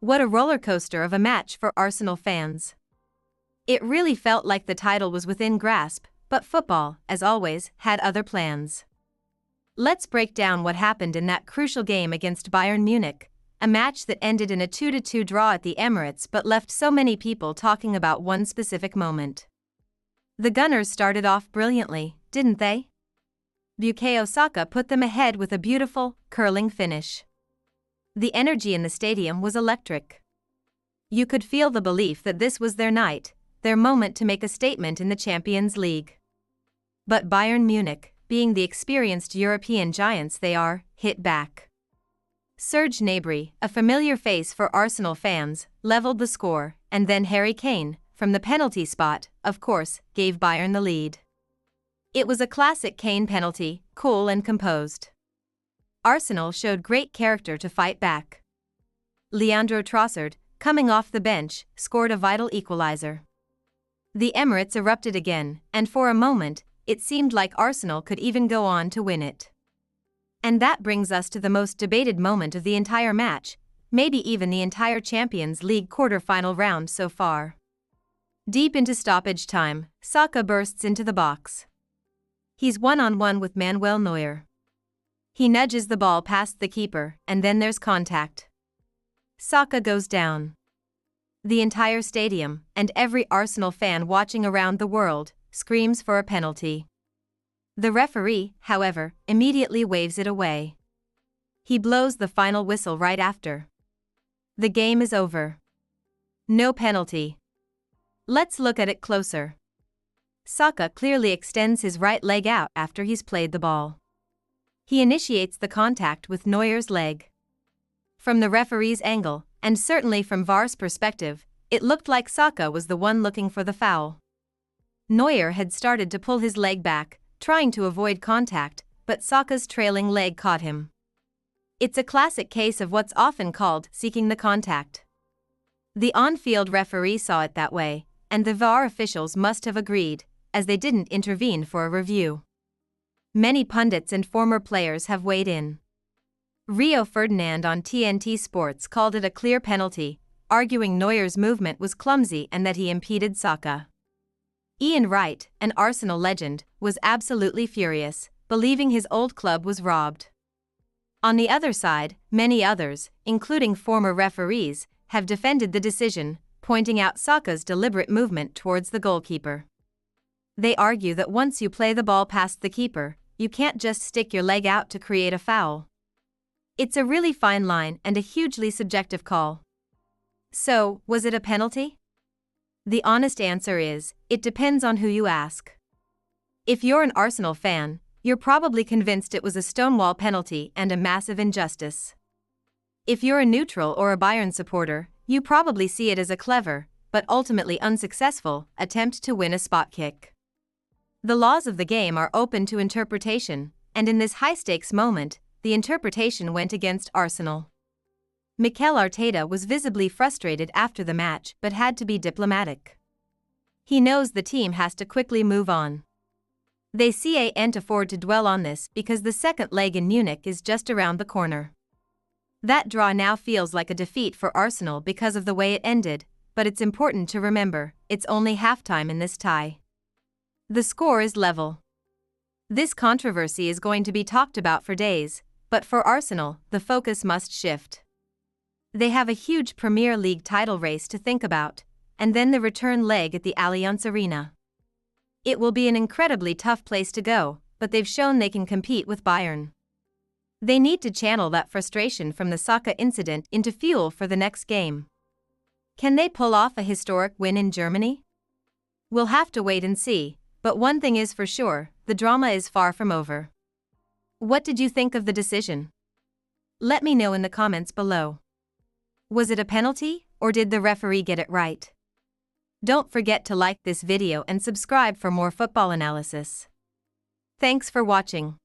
What a roller coaster of a match for Arsenal fans. It really felt like the title was within grasp, but football, as always, had other plans. Let's break down what happened in that crucial game against Bayern Munich, a match that ended in a 2-2 draw at the Emirates but left so many people talking about one specific moment. The Gunners started off brilliantly, didn't they? Bukayo Saka put them ahead with a beautiful, curling finish. The energy in the stadium was electric. You could feel the belief that this was their night, their moment to make a statement in the Champions League. But Bayern Munich, being the experienced European giants they are, hit back. Serge Gnabry, a familiar face for Arsenal fans, leveled the score, and then Harry Kane, from the penalty spot, of course, gave Bayern the lead. It was a classic Kane penalty, cool and composed. Arsenal showed great character to fight back. Leandro Trossard, coming off the bench, scored a vital equalizer. The Emirates erupted again, and for a moment, it seemed like Arsenal could even go on to win it. And that brings us to the most debated moment of the entire match, maybe even the entire Champions League quarter-final round so far. Deep into stoppage time, Saka bursts into the box. He's one-on-one with Manuel Neuer. He nudges the ball past the keeper, and then there's contact. Saka goes down. The entire stadium, and every Arsenal fan watching around the world, screams for a penalty. The referee, however, immediately waves it away. He blows the final whistle right after. The game is over. No penalty. Let's look at it closer. Saka clearly extends his right leg out after he's played the ball. He initiates the contact with Neuer's leg. From the referee's angle, and certainly from VAR's perspective, it looked like Saka was the one looking for the foul. Neuer had started to pull his leg back, trying to avoid contact, but Saka's trailing leg caught him. It's a classic case of what's often called seeking the contact. The on-field referee saw it that way, and the VAR officials must have agreed, as they didn't intervene for a review. Many pundits and former players have weighed in. Rio Ferdinand on TNT Sports called it a clear penalty, arguing Neuer's movement was clumsy and that he impeded Saka. Ian Wright, an Arsenal legend, was absolutely furious, believing his old club was robbed. On the other side, many others, including former referees, have defended the decision, pointing out Saka's deliberate movement towards the goalkeeper. They argue that once you play the ball past the keeper, you can't just stick your leg out to create a foul. It's a really fine line and a hugely subjective call. So, was it a penalty? The honest answer is, it depends on who you ask. If you're an Arsenal fan, you're probably convinced it was a stonewall penalty and a massive injustice. If you're a neutral or a Bayern supporter, you probably see it as a clever, but ultimately unsuccessful, attempt to win a spot kick. The laws of the game are open to interpretation, and in this high-stakes moment, the interpretation went against Arsenal. Mikel Arteta was visibly frustrated after the match but had to be diplomatic. He knows the team has to quickly move on. They can't afford to dwell on this because the second leg in Munich is just around the corner. That draw now feels like a defeat for Arsenal because of the way it ended, but it's important to remember, it's only halftime in this tie. The score is level. This controversy is going to be talked about for days, but for Arsenal, the focus must shift. They have a huge Premier League title race to think about, and then the return leg at the Allianz Arena. It will be an incredibly tough place to go, but they've shown they can compete with Bayern. They need to channel that frustration from the Saka incident into fuel for the next game. Can they pull off a historic win in Germany? We'll have to wait and see, but one thing is for sure, the drama is far from over. What did you think of the decision? Let me know in the comments below. Was it a penalty, or did the referee get it right? Don't forget to like this video and subscribe for more football analysis. Thanks for watching.